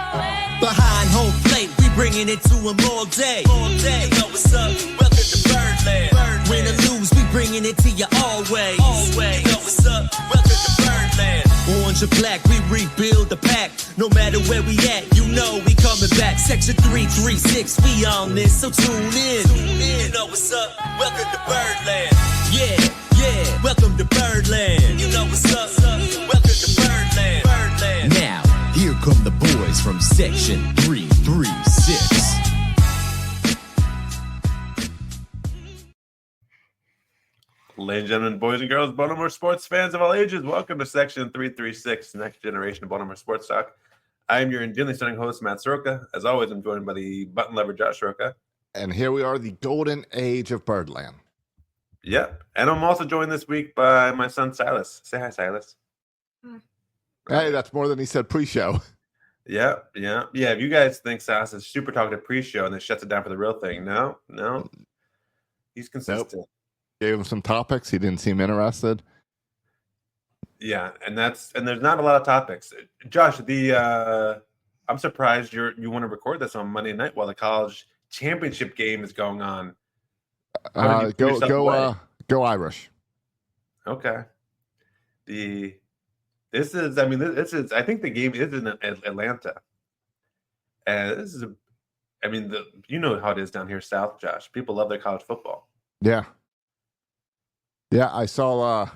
Behind home plate, we bringing it to them all day. All day. You know what's up? Welcome to Birdland. Win or lose, we bringing it to you always. Always. You know what's up? Welcome to Birdland. Orange or black, we rebuild the pack. No matter where we at, you know we coming back. Section 336, we on this, so tune in. You know what's up? Welcome to Birdland. Yeah, yeah. Welcome to Birdland. You know what's up? Welcome to Birdland. Birdland. Now, here come the boys from Section 336. Ladies and gentlemen, boys and girls, Baltimore sports fans of all ages, welcome to Section 336, Next Generation of Baltimore Sports Talk. I am your gently stunning host, Matt Soroka. As always, I'm joined by the button lever, Josh Soroka. And here we are, the golden age of Birdland. Yep. And I'm also joined this week by my son, Silas. Say hi, Silas. Hey, that's more than he said pre-show. Yeah. If you guys think Silas is super talkative pre-show and then shuts it down for the real thing, no. He's consistent. Nope. Gave him some topics. He didn't seem interested. Yeah, and there's not a lot of topics. Josh, I'm surprised you want to record this on Monday night while the college championship game is going on. Go Irish. Okay. This is I think the game is in Atlanta. And this is you know how it is down here south, Josh. People love their college football. Yeah. Yeah, I saw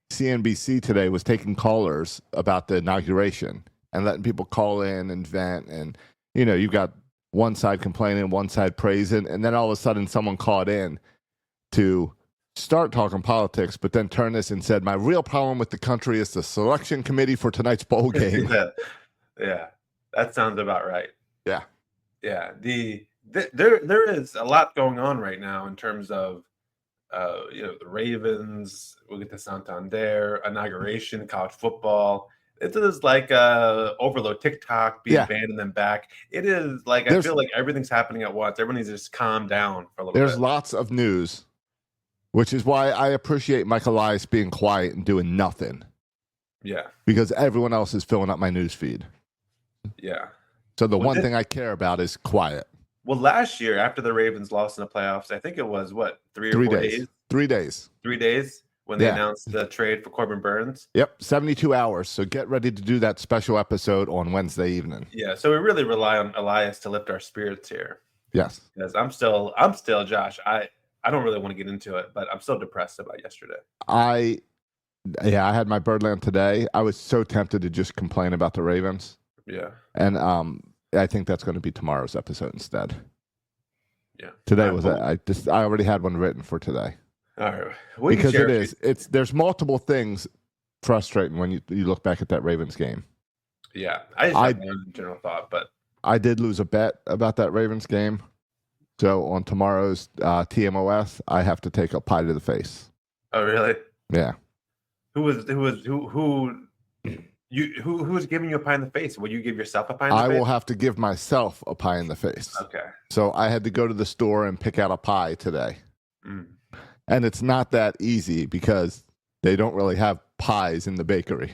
CNBC today was taking callers about the inauguration and letting people call in and vent. And, you've got one side complaining, one side praising. And then all of a sudden someone called in to start talking politics, but then turned this and said, my real problem with the country is the selection committee for tonight's bowl game. Yeah, that sounds about right. Yeah. Yeah. There is a lot going on right now in terms of the Ravens, we'll get to Santander, inauguration, college football. It is like overload, TikTok being banned and then back. It is like, I feel like everything's happening at once. Everyone needs to just calm down for a little bit. There's lots of news, which is why I appreciate Mike Elias being quiet and doing nothing. Yeah. Because everyone else is filling up my news feed. Yeah. So the one thing I care about is quiet. Well, last year, after the Ravens lost in the playoffs, I think it was, 3 or 4 days? 3 days. 3 days when they announced the trade for Corbin Burns? Yep, 72 hours. So get ready to do that special episode on Wednesday evening. Yeah, so we really rely on Elias to lift our spirits here. Yes. Because I'm still, Josh, I don't really want to get into it, but I'm still depressed about yesterday. I had my Birdland today. I was so tempted to just complain about the Ravens. Yeah. And I think that's going to be tomorrow's episode instead. Yeah. Today I already had one written for today. All right. Because there's multiple things frustrating when you look back at that Ravens game. Yeah. I just have one general thought, but I did lose a bet about that Ravens game. So on tomorrow's TMOS, I have to take a pie to the face. Oh, really? Yeah. Who was giving you a pie in the face? Will you give yourself a pie in the face? I will have to give myself a pie in the face. Okay. So I had to go to the store and pick out a pie today. Mm. And it's not that easy because they don't really have pies in the bakery.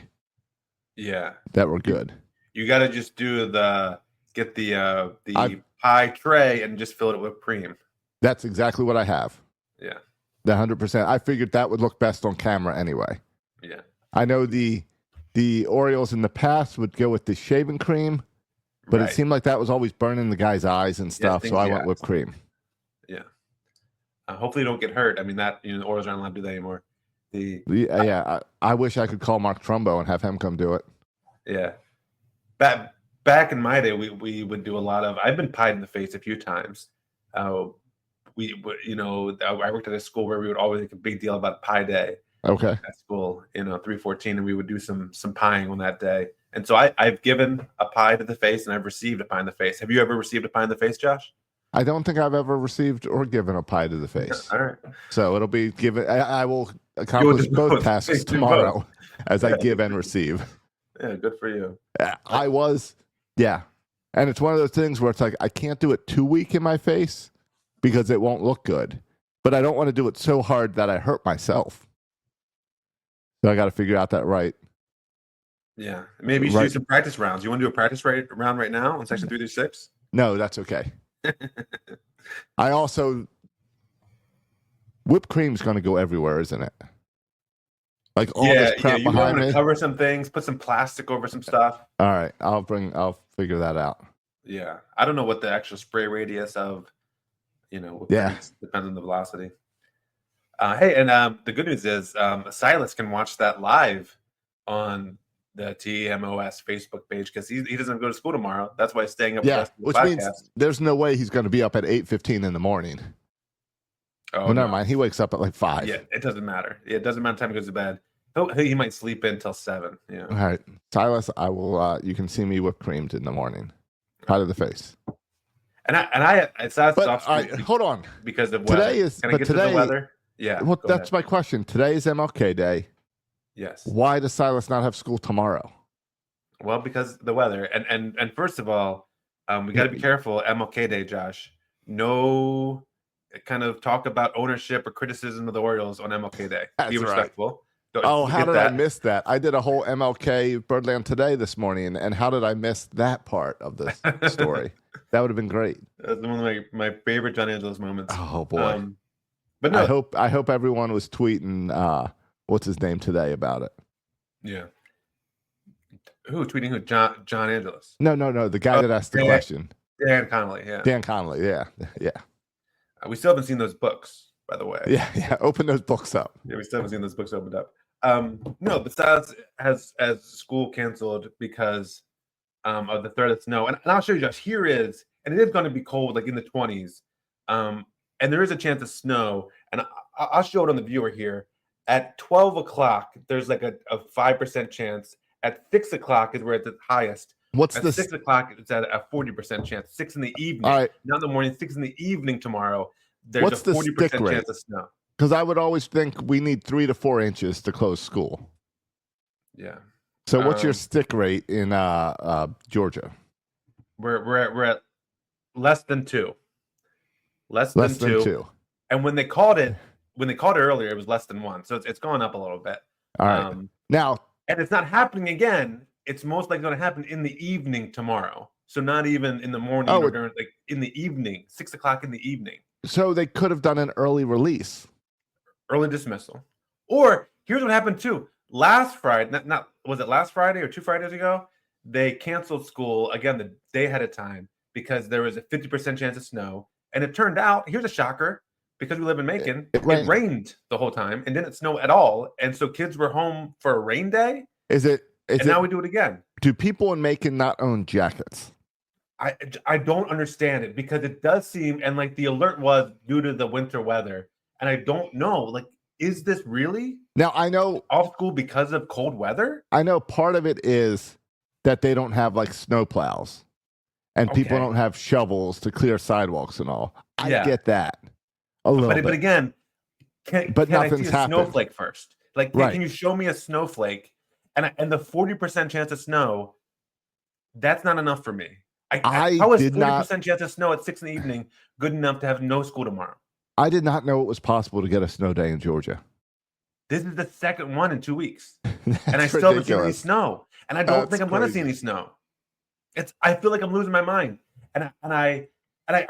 Yeah. That were good. You got to just get the pie tray and just fill it with cream. That's exactly what I have. Yeah. The 100%. I figured that would look best on camera anyway. Yeah. I know the Orioles in the past would go with the shaving cream, but It seemed like that was always burning the guy's eyes and stuff, so I went with cream. Yeah. Hopefully you don't get hurt. I mean, the Orioles aren't allowed to do that anymore. I wish I could call Mark Trumbo and have him come do it. Yeah. Back in my day, we would do a lot of. I've been pied in the face a few times. I worked at a school where we would always make a big deal about Pie Day. Okay. At school, 314, and we would do some pieing on that day. And so I've given a pie to the face, and I've received a pie in the face. Have you ever received a pie in the face, Josh? I don't think I've ever received or given a pie to the face. All right. So it'll be given. I will accomplish both tasks tomorrow as I give and receive. Yeah, good for you. And it's one of those things where it's like I can't do it too weak in my face because it won't look good. But I don't want to do it so hard that I hurt myself. So I got to figure out that right Yeah, maybe you should do some practice rounds. You want to do a practice round right now on section 3 through 6? No, that's okay. I also whipped cream's going to go everywhere, isn't it? Like all this crap you behind want me. to cover some things, put some plastic over some stuff. All right, I'll figure that out. Yeah, I don't know what the actual spray radius of, whipped cream depends on the velocity. Hey, and the good news is Silas can watch that live on the TMOS Facebook page because he doesn't go to school tomorrow. That's why he's staying up. Yeah, with which us means there's no way he's going to be up at 8:15 in the morning. Oh, well, never mind. He wakes up at like 5. Yeah, it doesn't matter. It doesn't matter the time he goes to bed. He might sleep in until 7. Yeah. All right, Silas, I will. You can see me whipped creamed in the morning, right to the face. And I hold on, because of weather. Today is Can I get to the weather? Yeah. Well, that's my question. Today is MLK Day. Yes. Why does Silas not have school tomorrow? Well, because the weather. And first of all, we got to be careful. MLK Day, Josh. No kind of talk about ownership or criticism of the Orioles on MLK Day. Be respectful. Right. How did I miss that? I did a whole MLK Birdland Today this morning, and how did I miss that part of the story? That would have been great. That's one of my favorite John Angelos moments. Oh boy! But no, I hope everyone was tweeting what's his name today about it. Yeah. Who tweeting? Who? John Angelos? No. The guy that asked the question. Dan Connolly. Yeah. Dan Connolly. Yeah. We still haven't seen those books, by the way. Yeah. Open those books up. Yeah, we still haven't seen those books opened up. No, besides has school canceled because of the threat of snow. And I'll show you, Josh. Here is, and it is going to be cold, like in the 20s. And there is a chance of snow. And I'll show it on the viewer here. At 12 o'clock, there's like a 5% chance. At 6 o'clock is where it's the highest. What's at the 6 o'clock? It's at a 40% chance. 6 in the evening, all right. Not in the morning. 6 in the evening tomorrow. There's What's a 40% chance of snow. Because I would always think we need 3 to 4 inches to close school. Yeah. So what's your stick rate in Georgia? We're at less than 2. Less than 2. And when they called it earlier, it was less than 1. So it's gone up a little bit. All right. Now, and it's not happening again. It's most likely going to happen in the evening tomorrow. So not even in the morning or during, like in the evening, 6 o'clock in the evening. So they could have done an early release. Early dismissal. Or here's what happened too. Last Friday, not was it last Friday or 2 Fridays ago? They canceled school again the day ahead of time because there was a 50% chance of snow. And it turned out, here's a shocker, because we live in Macon, it rained the whole time and didn't snow at all. And so kids were home for a rain day. Now we do it again. Do people in Macon not own jackets? I don't understand it because it does seem, and like the alert was due to the winter weather. And I don't know, like, is this really now? I know off school because of cold weather. I know part of it is that they don't have like snow plows and people don't have shovels to clear sidewalks and all. I get that a little bit. But again, can I see a snowflake first? Like, can you show me a snowflake? And the 40% chance of snow, that's not enough for me. How is 40% chance of snow at 6 in the evening good enough to have no school tomorrow? I did not know it was possible to get a snow day in Georgia. This is the second one in 2 weeks. And I still haven't seen any snow. And I don't think I'm going to see any snow. I feel like I'm losing my mind. And I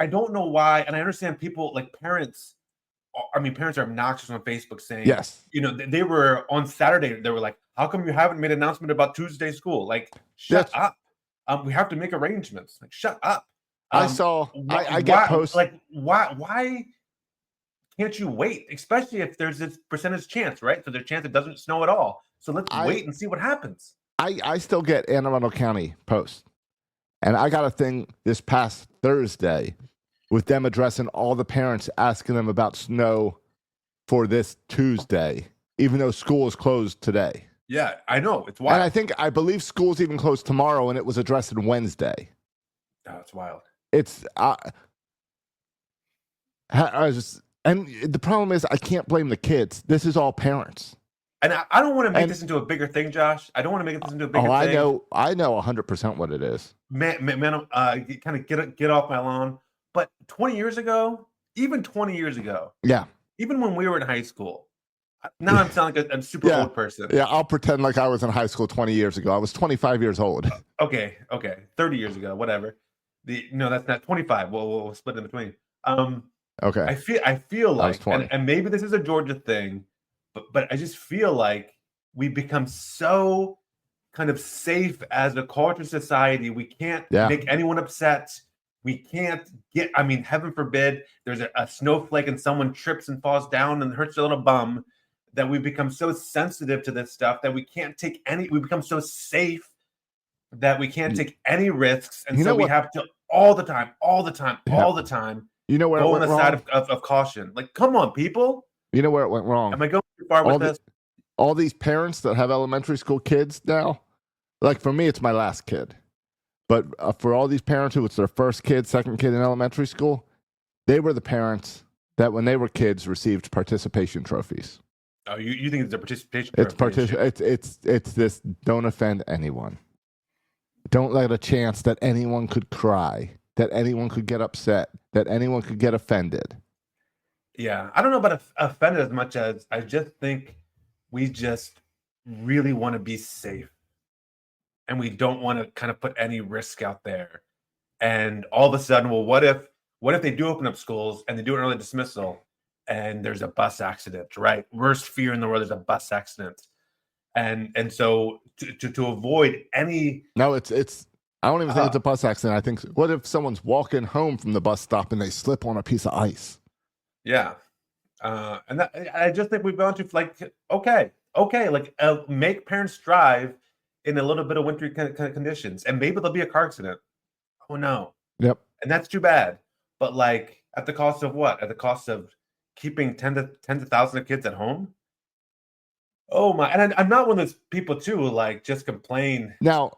don't know why. And I understand people, like parents. I mean, parents are obnoxious on Facebook saying, yes, they were on Saturday. They were like, how come you haven't made an announcement about Tuesday school? Like, shut up. We have to make arrangements. Like, shut up. I get posts. Like, why can't you wait? Especially if there's this percentage chance, right? So there's a chance it doesn't snow at all. So let's wait and see what happens. I still get Anne Arundel County posts. And I got a thing this past Thursday with them addressing all the parents, asking them about snow for this Tuesday, even though school is closed today. Yeah, I know. It's wild. And I believe school's even closed tomorrow, and it was addressed on Wednesday. Oh, it's wild. It's and the problem is I can't blame the kids. This is all parents. And I don't want to make this into a bigger thing, Josh. I don't want to make this into a bigger thing. I know 100% what it is. Man, kind of get off my lawn. But 20 years ago, even 20 years ago, yeah, even when we were in high school, Now I'm sounding like a super Yeah. old person. Yeah, I'll pretend like I was in high school 20 years ago. I was 25 years old. Okay, 30 years ago, whatever. No, that's not 25. We'll split in between. Okay. I feel I was like, 20. and maybe this is a Georgia thing, but I just feel like we become so kind of safe as a culture society. We can't Yeah. make anyone upset. We can't get, I mean, heaven forbid, there's a snowflake and someone trips and falls down and hurts their little bum, that we become so sensitive to this stuff that we can't take any, we become so safe that we can't take any risks. And You so know we what? have to all the time Yeah. You know where it go on went the side wrong? of caution. Like, come on, people. You know where it went wrong? Am I going too far with this? All these parents that have elementary school kids now, like for me, it's my last kid. But for all these parents who it's their first kid, second kid in elementary school, they were the parents that when they were kids received participation trophies. Oh, you think it's a participation It's trophy? it's this don't offend anyone. Don't let a chance that anyone could cry, that anyone could get upset, that anyone could get offended. Yeah, I don't know about offended as much as I just think we just really want to be safe, and we don't want to kind of put any risk out there. And all of a sudden, well, what if they do open up schools and they do an early dismissal, and there's a bus accident, right? Worst fear in the world, there's a bus accident, and so to avoid any. No, it's I don't even think it's a bus accident. I think, what if someone's walking home from the bus stop and they slip on a piece of ice? Yeah. And I just think we've gone to, like, okay, like, make parents drive in a little bit of wintry kind of conditions, and maybe there'll be a car accident. Oh no. Yep. And that's too bad. But, like, at the cost of what? At the cost of keeping tens of thousands of kids at home? Oh my! And I'm not one of those people too who, like, just complain Now,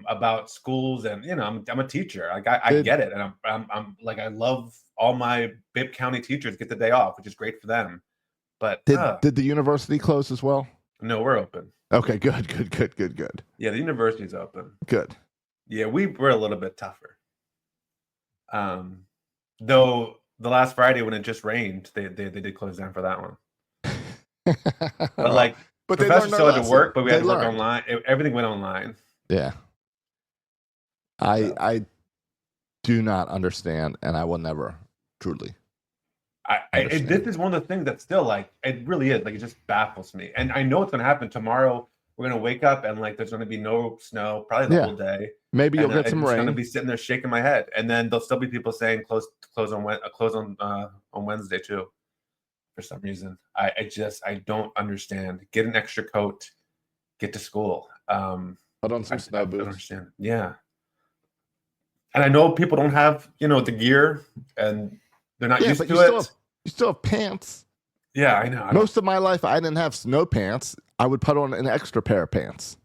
about schools, and I'm a teacher. Like, I get it, and I'm like, I love all my Bibb County teachers get the day off, which is great for them. But did the university close as well? no, we're open. Okay, good. Yeah, the university's open. Good. Yeah, we're a little bit tougher. Though the last Friday when it just rained, they did close down for that one. But, like, but they professors still had to work, but we had to work learned. online. Everything went online. Yeah. I do not understand, and I will never truly. This is one of the things that still, like, it really is, like, it just baffles me. And I know it's going to happen tomorrow. We're going to wake up and, like, there's going to be no snow, probably the whole day. Maybe you'll get some rain. I'm going to be sitting there shaking my head, and then there'll still be people saying close on Wednesday too. For some reason, I don't understand. Get an extra coat. Get to school. Put on some snow boots. I don't understand. Yeah. And I know people don't have, the gear, and they're not used to it. You still have pants. Yeah, I know. Most of my life, I didn't have snow pants. I would put on an extra pair of pants.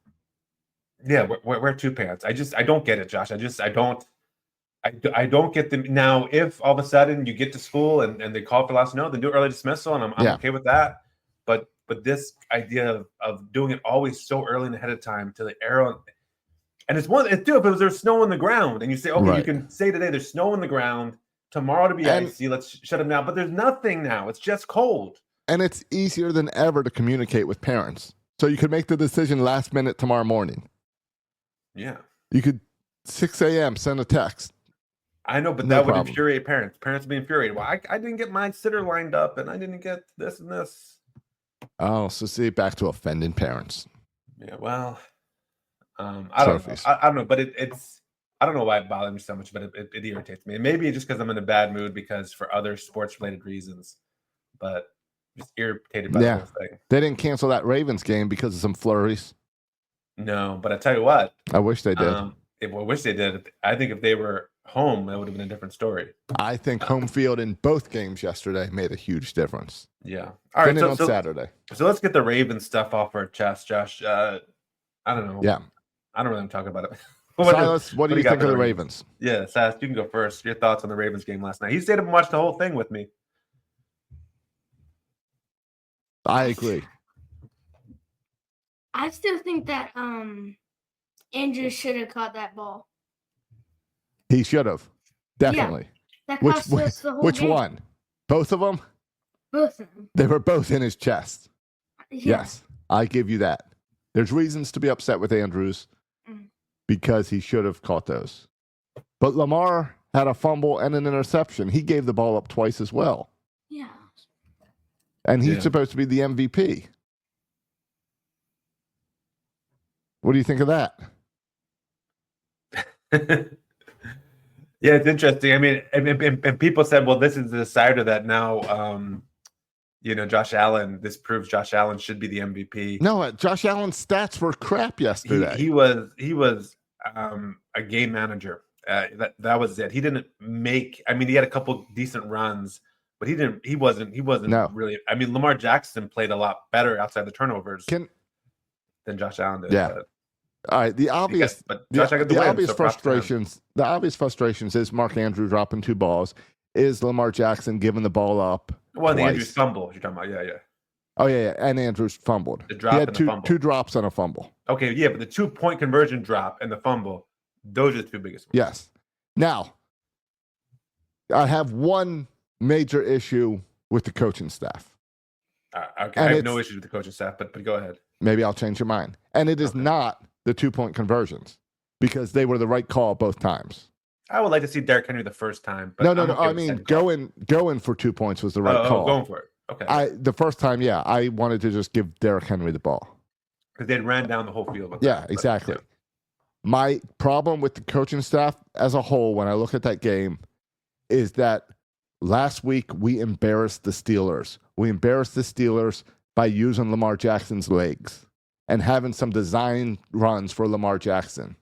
Yeah, wear two pants. I don't get it, Josh. I don't get them. Now, if all of a sudden you get to school and they call for last snow, then do early dismissal, and I'm okay with that. But this idea of doing it always so early and ahead of time to the arrow, and it's too, if there's snow on the ground, and you say, okay, right, you can say today there's snow on the ground, tomorrow to be icy, let's shut them down. But there's nothing now. It's just cold. And it's easier than ever to communicate with parents. So you could make the decision last minute tomorrow morning. Yeah. You could 6 a.m. send a text. I know, but that would infuriate parents. Parents would be infuriated. Well, I didn't get my sitter lined up, and I didn't get this and this. Oh, so see, back to offending parents. Yeah, well, I don't know, but it's I don't know why it bothers me so much, but it irritates me. And maybe just because I'm in a bad mood because for other sports-related reasons, but just irritated by the whole thing. They didn't cancel that Ravens game because of some flurries. No, but I tell you what. I wish they did. I wish they did. I think if they were home, that would have been a different story. I think home field in both games yesterday made a huge difference. Yeah. All right. On Saturday. So let's get the Ravens stuff off our chest, Josh. I don't know. Yeah. I don't really talk about it. Silas, what do you think of the Ravens? Yeah, Silas, you can go first. Your thoughts on the Ravens game last night. He stayed up and watched the whole thing with me. I agree. I still think that Andrew should have caught that ball. He should have. Definitely. Yeah, that cost us the whole which game. one? Both of them? Both of them. They were both in his chest. Yeah. Yes, I give you that. There's reasons to be upset with Andrews because he should have caught those. But Lamar had a fumble and an interception. He gave the ball up twice as well. Yeah. And he's Yeah. supposed to be the MVP. What do you think of that? Yeah, it's interesting. I mean, and people said, well, this is the decider that now, Josh Allen, this proves Josh Allen should be the MVP. No, Josh Allen's stats were crap yesterday. He was a game manager. That was it. He didn't make. I mean, he had a couple decent runs, but he wasn't No. really. I mean, Lamar Jackson played a lot better outside the turnovers than Josh Allen did. Yeah. All right. The obvious frustrations is Mark Andrews dropping 2 balls. Is Lamar Jackson giving the ball up? Well, the twice. Andrews fumble you're talking about. Yeah. Oh yeah. And Andrews fumbled. The drop he had and the fumble. 2 drops and a fumble. Okay, yeah, but the 2-point conversion drop and the fumble, those are the 2 biggest ones. Yes. Now, I have one major issue with the coaching staff. Okay, I have no issues with the coaching staff, but go ahead. Maybe I'll change your mind. And it is not the 2-point conversions because they were the right call both times. I would like to see Derrick Henry the first time. But No. I mean, going for 2 points was the right call. Going for it. Okay. The first time, I wanted to just give Derrick Henry the ball. Because they ran down the whole field. Exactly. My problem with the coaching staff as a whole, when I look at that game, is that last week we embarrassed the Steelers. We embarrassed the Steelers by using Lamar Jackson's legs and having some design runs for Lamar Jackson.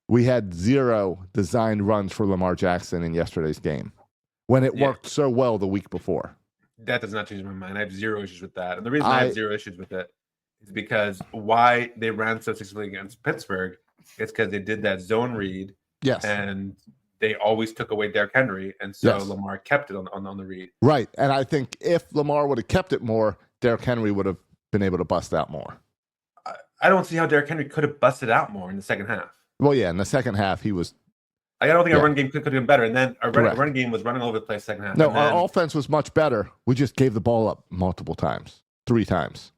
We had 0 designed runs for Lamar Jackson in yesterday's game when it worked so well the week before. That does not change my mind. I have 0 issues with that. And the reason I have 0 issues with it is because why they ran so successfully against Pittsburgh is because they did that zone read. Yes. And they always took away Derrick Henry. And so Lamar kept it on the read. Right. And I think if Lamar would have kept it more, Derrick Henry would have been able to bust out more. I don't see how Derrick Henry could have busted out more in the second half. Well, yeah, in the second half, he was. I don't think our run game could have been better. And then our run game was running all over the place second half. No, our offense was much better. We just gave the ball up multiple times, 3 times.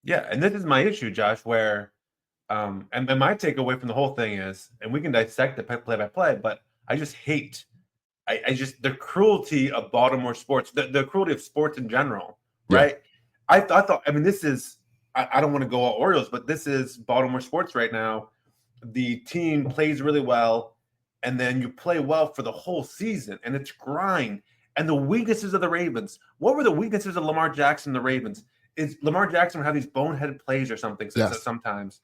Yeah, and this is my issue, Josh, where and my takeaway from the whole thing is, and we can dissect the play by play, but I just hate I just the cruelty of Baltimore sports, the cruelty of sports in general, right? I thought, I mean, this is, I don't want to go all Orioles, but this is Baltimore sports right now. The team plays really well, and then you play well for the whole season, and it's grind. And the weaknesses of the Ravens, what were the weaknesses of Lamar Jackson and the Ravens? Is Lamar Jackson would have these boneheaded plays or something sometimes.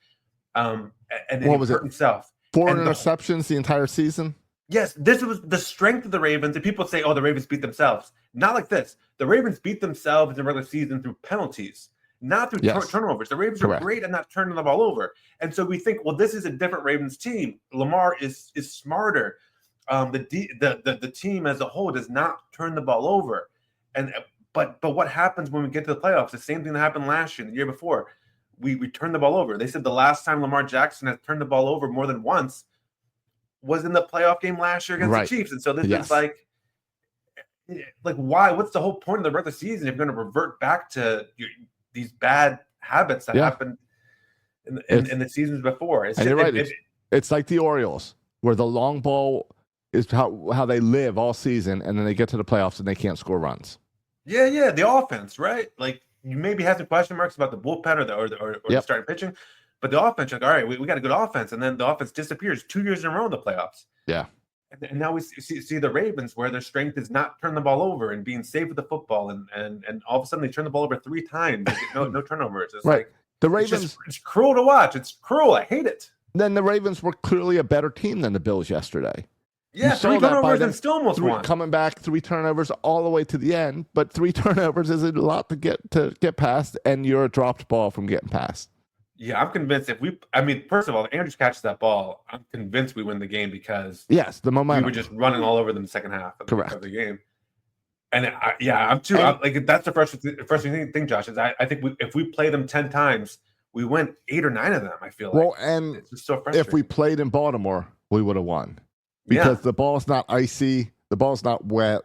And then what was hurt himself. 4 interceptions the entire season? Yes, this was the strength of the Ravens. And people say, oh, the Ravens beat themselves. Not like this. The Ravens beat themselves in the regular season through penalties, not through turnovers. The Ravens are great at not turning the ball over. And so we think, well, this is a different Ravens team. Lamar is smarter. The team as a whole does not turn the ball over. But what happens when we get to the playoffs? The same thing that happened last year, the year before. We turn the ball over. They said the last time Lamar Jackson has turned the ball over more than once was in the playoff game last year against the Chiefs. And so this is like why? What's the whole point of the regular season if you're going to revert back to these bad habits that happened in the seasons before? It's like the Orioles, where the long ball is how they live all season, and then they get to the playoffs and they can't score runs. Yeah, the offense, right? Like, you maybe have some question marks about the bullpen or the starting pitching, but the offense, like, all right, we got a good offense, and then the offense disappears 2 years in a row in the playoffs. Yeah. And now we see the Ravens, where their strength is not turning the ball over and being safe with the football, and all of a sudden they turn the ball over 3 times, no turnovers. It's like the Ravens. It's cruel to watch. It's cruel. I hate it. Then the Ravens were clearly a better team than the Bills yesterday. Yeah, 3 turnovers and still almost won. Coming back, 3 turnovers all the way to the end, but 3 turnovers is a lot to get past, and you're a dropped ball from getting past. Yeah, I'm convinced first of all, if Andrews catches that ball, I'm convinced we win the game because the momentum. We were just running all over them the second half of the game. And that's the frustrating thing, Josh, is I think if we play them 10 times, we win 8 or 9 of them, I feel like. Well, and it's just so frustrating. If we played in Baltimore, we would have won. Because the ball's not icy, the ball's not wet.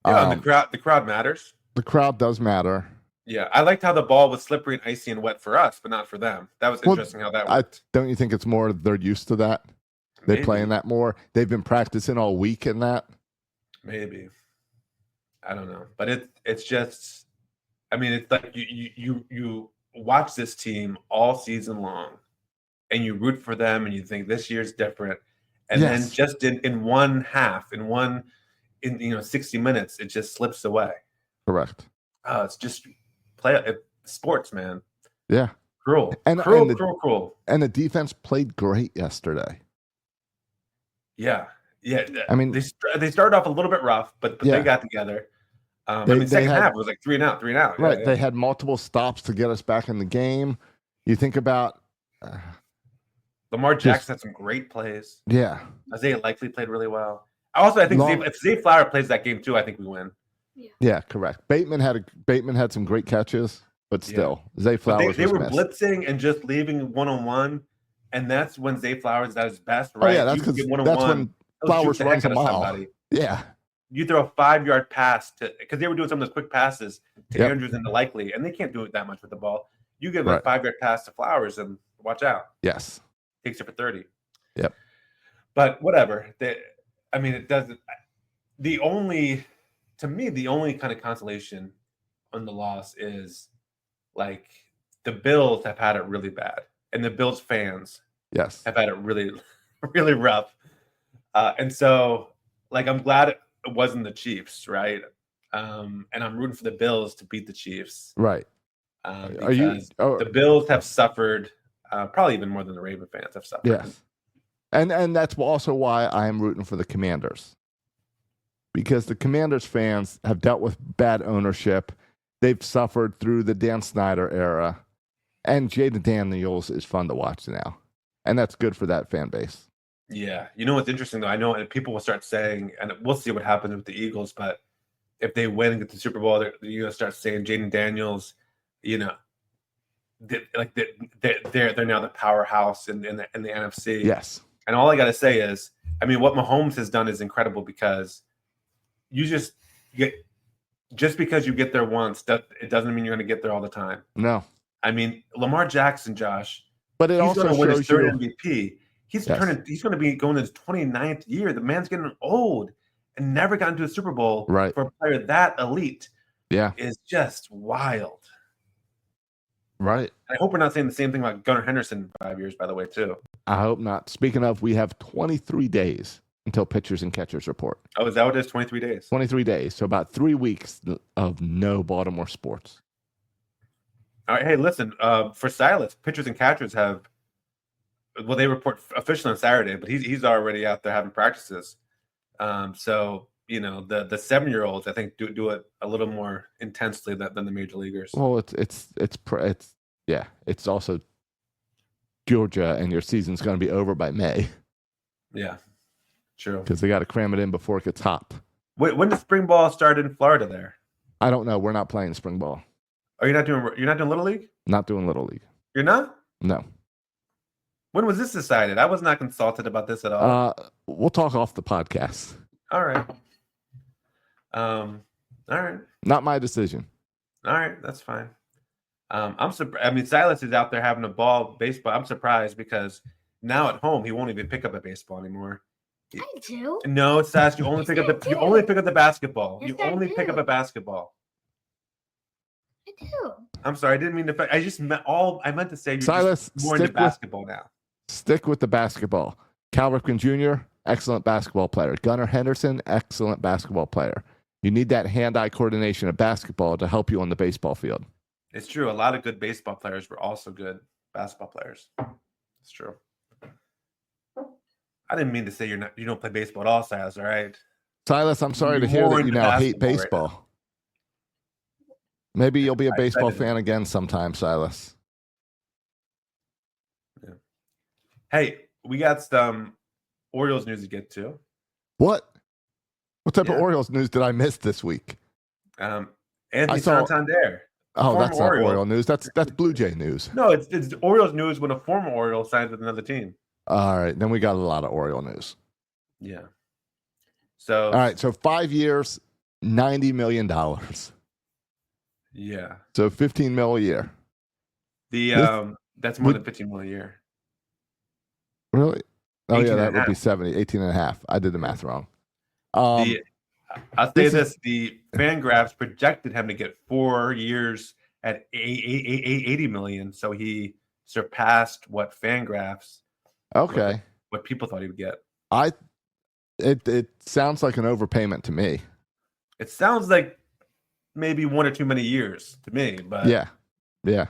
Yeah, and the crowd matters. The crowd does matter. Yeah, I liked how the ball was slippery and icy and wet for us, but not for them. That was Well, interesting how that worked. Don't you think it's more they're used to that? They play in that more. They've been practicing all week in that. Maybe. I don't know, but it's just. I mean, it's like you watch this team all season long, and you root for them, and you think this year's different, and then just in one half, in 60 minutes, it just slips away. Correct. It's just sports, man. Yeah. Cruel. Cruel. And the defense played great yesterday. Yeah. I mean, they started off a little bit rough, but they got together. Second half it was like 3-and-out. Right. Yeah. They had multiple stops to get us back in the game. You think about Lamar Jackson had some great plays. Yeah. Isaiah Likely played really well. Also, I think if Zay Flower plays that game too, I think we win. Yeah, correct. Bateman had some great catches, but still, Zay Flowers they were blitzing and just leaving one-on-one, and that's when Zay Flowers is at his best, right? Oh, yeah, that's when Flowers runs a mile. Somebody. Yeah. You throw a 5-yard pass because they were doing some of those quick passes to Andrews and to Likely, and they can't do it that much with the ball. You give a 5-yard pass to Flowers and watch out. Yes. Takes it for 30. Yep. But whatever. It doesn't. To me, the only kind of consolation on the loss is like the Bills have had it really bad, and the Bills fans have had it really, really rough. And so, like, I'm glad it wasn't the Chiefs, right? And I'm rooting for the Bills to beat the Chiefs, right? Because the Bills have suffered probably even more than the Raven fans have suffered. Yes, and that's also why I am rooting for the Commanders. Because the Commanders fans have dealt with bad ownership. They've suffered through the Dan Snyder era. And Jaden Daniels is fun to watch now. And that's good for that fan base. Yeah. You know what's interesting, though? I know people will start saying, and we'll see what happens with the Eagles, but if they win and get the Super Bowl, they're going to start saying Jaden Daniels, they're now the powerhouse in the NFC. Yes. And all I got to say is, what Mahomes has done is incredible because you just because you get there once, it doesn't mean you're going to get there all the time. No. Lamar Jackson, Josh, but he's going to win his third MVP. He's going to be going to his 29th year. The man's getting old and never got into a Super Bowl for a player that elite. Yeah. Is just wild. Right. I hope we're not saying the same thing about Gunnar Henderson in 5 years, by the way, too. I hope not. Speaking of, we have 23 days until pitchers and catchers report. Oh, is that what it is? 23 days? 23 days. So about 3 weeks of no Baltimore sports. All right. Hey, listen, for Silas, pitchers and catchers they report officially on Saturday, but he's already out there having practices. So, the 7-year-olds, I think, do it a little more intensely than the major leaguers. Well, it's also Georgia, and your season's going to be over by May. Yeah. True. Because they got to cram it in before it gets hot. Wait, when does spring ball start in Florida there? I don't know. We're not playing spring ball. Oh, you're not doing Little League? Not doing Little League. You're not? No. When was this decided? I was not consulted about this at all. We'll talk off the podcast. All right. All right. Not my decision. All right, that's fine. I'm surprised. Silas is out there having a ball baseball. I'm surprised because now at home he won't even pick up a baseball anymore. I do. No, Sass, you only pick up the basketball. Yes, you only pick up a basketball. I do. I'm sorry, I didn't mean to. I meant to say you're Silas, just more into basketball now. Stick with the basketball. Cal Ripken Jr., excellent basketball player. Gunnar Henderson, excellent basketball player. You need that hand-eye coordination of basketball to help you on the baseball field. It's true. A lot of good baseball players were also good basketball players. It's true. I didn't mean to say you don't play baseball at all, Silas, all right? Silas, I'm sorry to hear that you now hate baseball. Right now. Maybe you'll be a baseball fan again sometime, Silas. Yeah. Hey, we got some Orioles news to get to. What? What type of Orioles news did I miss this week? Anthony Santander. Oh, that's not Oriole news. That's Blue Jay news. No, it's Orioles news when a former Oriole signs with another team. All right, then we got a lot of Oriole news. Yeah. So. All right, so 5 years, $90 million. Yeah. So 15 mil a year. The This that's more would than 15 million a year. really? Oh 18 yeah, and that a would be half. 70, 18 and a half. I did the math wrong. The I'll say This is this: the Fangraphs projected him to get 4 years at 80 million, so he surpassed what Fangraphs, okay. what people thought he would get. It sounds like an overpayment to me. It sounds like maybe 1 or 2 many years to me, but Yeah.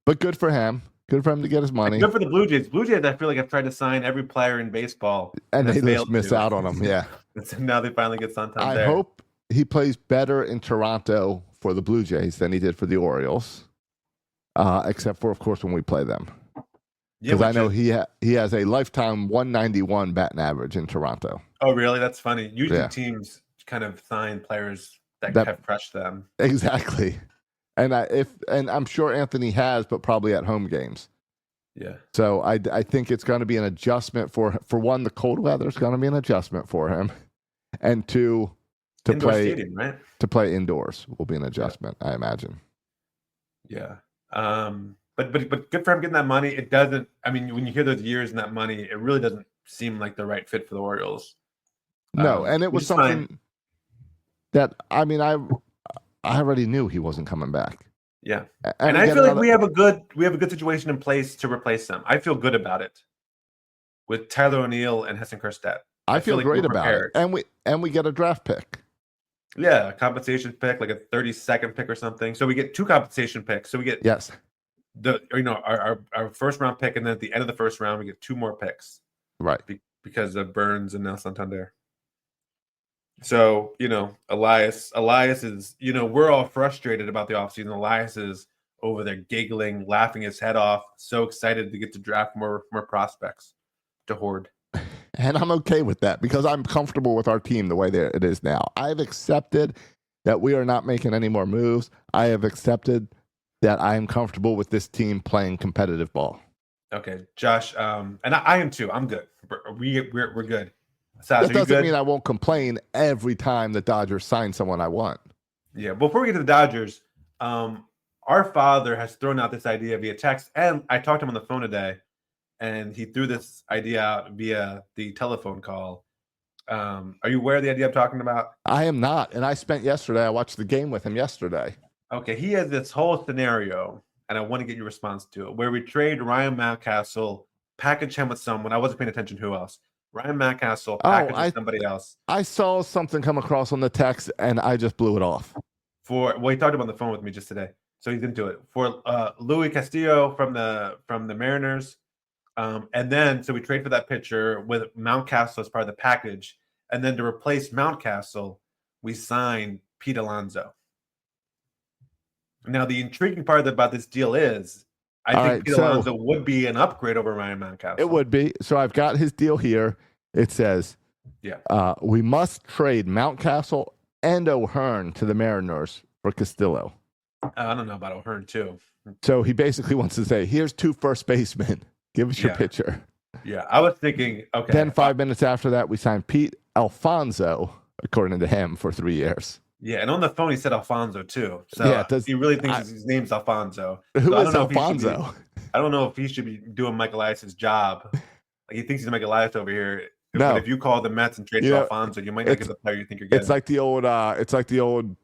But good for him. Good for him to get his money. good for the Blue Jays. Blue Jays, I feel like I've tried to sign every player in baseball And they have just failed miss to. out on him. Yeah. And so now they finally get Santander. I hope he plays better in Toronto for the Blue Jays than he did for the Orioles. Except for, of course, when we play them. Yeah, Because I know he has a lifetime 191 batting average in Toronto. Oh, really? That's funny. Usually Yeah. teams kind of sign players that have crushed them. Exactly. And I'm sure Anthony has, but probably at home games. Yeah. So I think it's going to be an adjustment for one, the cold weather is going to be an adjustment for him, and two, to Indoor play stadium, right? to play indoors will be an adjustment, I imagine. Yeah. But good for him getting that money. It doesn't. I mean, when you hear those years and that money, it really doesn't seem like the right fit for the Orioles. No, and it was something fine. that I mean I already knew he wasn't coming back. Yeah. And I feel like we have a good situation in place to replace them. I feel good about it with Tyler O'Neill and Heston Kjerstad. I feel like great we're about it, and we get a draft pick. Yeah, a compensation pick, like a 32nd pick or something. So we get 2 compensation picks. So we get Yes, our first round pick, and then at the end of the first round we get 2 more picks. right. Because of Burns and now Santander. So, Elias is, we're all frustrated about the offseason. Elias is over there giggling, laughing his head off, so excited to get to draft more prospects to hoard. And I'm okay with that because I'm comfortable with our team the way that it is now. I've accepted that we are not making any more moves. I have accepted that I am comfortable with this team playing competitive ball. Okay, Josh, and I am too. I'm good. We're good. Sas, That doesn't mean I won't complain every time the Dodgers sign someone I want. Yeah, before we get to the Dodgers, our father has thrown out this idea via text, and I talked to him on the phone today, and he threw this idea out via the telephone call. Are you aware of the idea I'm talking about? I am not, and I watched the game with him yesterday. Okay, he has this whole scenario, and I want to get your response to it, where we trade Ryan Mountcastle, package him with someone. I wasn't paying attention who else. Ryan Mountcastle, package with somebody else. I saw something come across on the text, and I just blew it off. He talked about on the phone with me just today, so he's into it. For Louis Castillo from the Mariners, and then so we trade for that pitcher with Mountcastle as part of the package, and then to replace Mountcastle, we sign Pete Alonso. Now, the intriguing part about this deal is, I think Pete Alonso would be an upgrade over Ryan Mountcastle. It would be. So I've got his deal here. It says, we must trade Mountcastle and O'Hearn to the Mariners for Castillo. I don't know about O'Hearn, too. So he basically wants to say, here's 2 first basemen. Give us your pitcher. Yeah, I was thinking, okay. Then 5 minutes after that, we signed Pete Alfonso, according to him, for 3 years. Yeah, and on the phone he said Alfonso too. So he really thinks his name's Alfonso. Who is Alfonso? I don't know if he should be doing Mike Elias' job. Like, he thinks he's Mike Elias over here. No. But if you call the Mets and trade for Alfonso, you might not get the player you think you're getting. It's like the old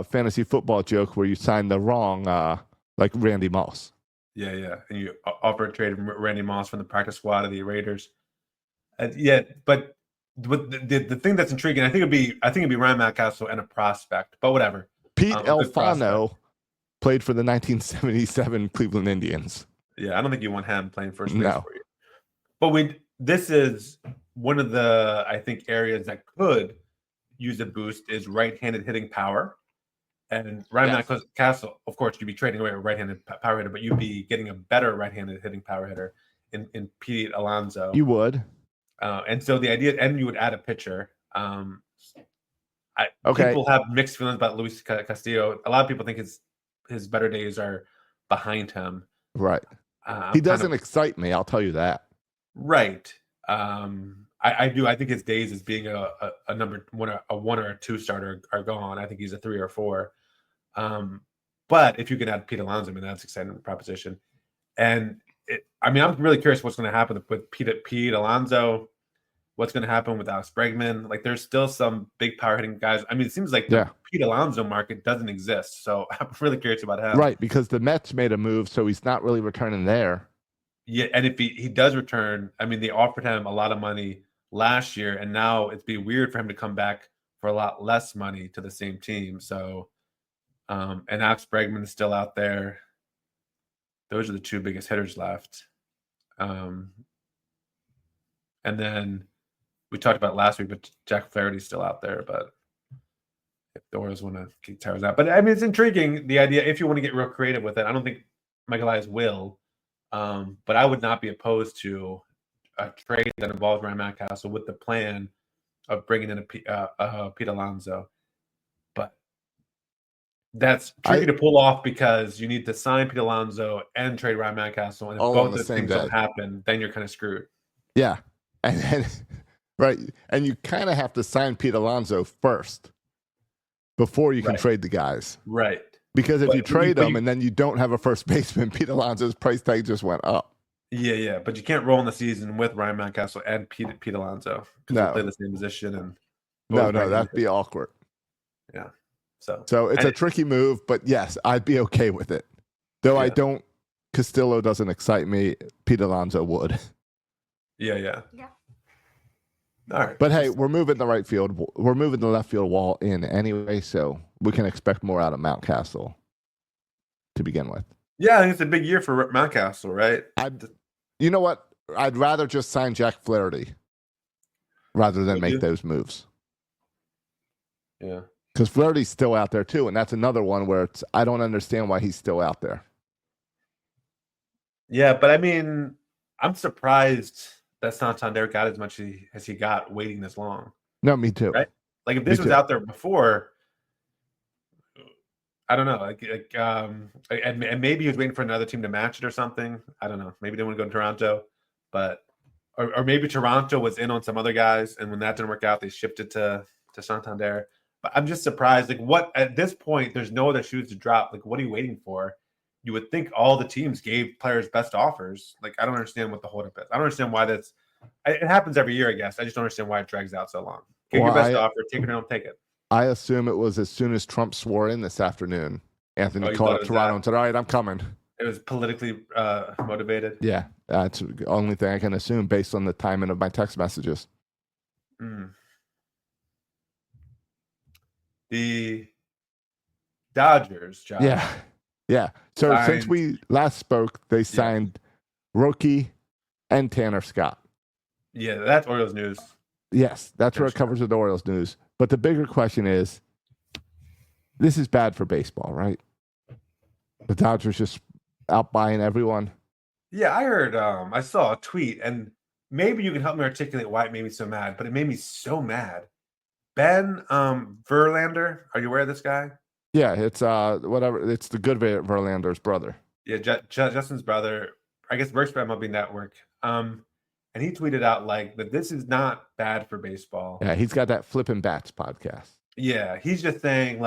fantasy football joke where you sign the wrong, like Randy Moss. Yeah, and you offer a trade Randy Moss from the practice squad of the Raiders. But the thing that's intriguing, I think it'd be Ryan Mountcastle and a prospect, but whatever. Pete Alfano played for the 1977 Cleveland Indians. Yeah, I don't think you want him playing first base for you. But this is one of the, I think, areas that could use a boost is right-handed hitting power. And Ryan Mountcastle, of course, you'd be trading away a right-handed power hitter, but you'd be getting a better right-handed hitting power hitter in Pete Alonso. You would. And so the idea, and you would add a pitcher. People have mixed feelings about Luis Castillo. A lot of people think his better days are behind him. Right. He doesn't excite me. I'll tell you that. Right. I do. I think his days as being a number one, a 1 or a 2 starter are gone. I think he's a 3 or 4. But if you can add Pete Alonso, I mean, that's an exciting proposition. And I'm really curious what's going to happen with Pete Alonso. What's going to happen with Alex Bregman? Like, there's still some big power hitting guys. I mean, it seems like the Pete Alonso market doesn't exist. So I'm really curious about him. Right, because the Mets made a move, so he's not really returning there. Yeah, and if he does return, I mean, they offered him a lot of money last year, and now it'd be weird for him to come back for a lot less money to the same team. So, and Alex Bregman is still out there. Those are the two biggest hitters left. And then we talked about last week, but Jack Flaherty's still out there. But if the Orioles want to kick tires out, but I mean, it's intriguing, the idea, if you want to get real creative with it. I don't think Mike Elias will, but I would not be opposed to a trade that involves Ryan Mountcastle with the plan of bringing in a Pete Alonso. But that's tricky to pull off because you need to sign Pete Alonso and trade Ryan Mountcastle, and if both of those things don't happen, then you're kind of screwed. Yeah, and right, and you kind of have to sign Pete Alonso first before you can trade the guys. Right. Because if you trade them and then you don't have a first baseman, Pete Alonso's price tag just went up. Yeah. But you can't roll in the season with Ryan Mountcastle and Pete Alonso because they play the same position. And no, that'd be awkward. Yeah. So it's a tricky move, but yes, I'd be okay with it. Though I don't, Castillo doesn't excite me. Pete Alonso would. Yeah. All right. But hey, we're moving the right field. We're moving the left field wall in anyway, so we can expect more out of Mountcastle to begin with. Yeah, I think it's a big year for Mountcastle, right? You know what? I'd rather just sign Jack Flaherty rather than make those moves. Yeah. Because Flaherty's still out there too, and that's another one where I don't understand why he's still out there. Yeah, but I mean, I'm surprised that Santander got as much as he got waiting this long. No, me too. Right? Like if this was out there before, I don't know. And maybe he was waiting for another team to match it or something. I don't know. Maybe they want to go to Toronto, but or maybe Toronto was in on some other guys, and when that didn't work out, they shipped it to Santander. But I'm just surprised. Like, what at this point, there's no other shoes to drop. Like, what are you waiting for? You would think all the teams gave players best offers. Like, I don't understand what the holdup is. I don't understand why that's. It happens every year, I guess. I just don't understand why it drags out so long. Get your best offer, take it or don't take it. I assume it was as soon as Trump swore in this afternoon. Anthony called up Toronto and said, "All right, I'm coming." It was politically motivated. Yeah, that's the only thing I can assume based on the timing of my text messages. The Dodgers, Josh. Yeah. So since we last spoke, they signed Roki and Tanner Scott. Yeah, that's Orioles news. Yes, that's where it covers with the Orioles news. But the bigger question is, this is bad for baseball, right? The Dodgers just out buying everyone. Yeah, I heard, I saw a tweet, and maybe you can help me articulate why it made me so mad, but it made me so mad. Ben Verlander, are you aware of this guy? Yeah, it's whatever. It's the good Verlander's brother. Yeah, Justin's brother. I guess works for MLB Network. And he tweeted out that this is not bad for baseball. Yeah, he's got that Flippin' Bats podcast. Yeah, he's just saying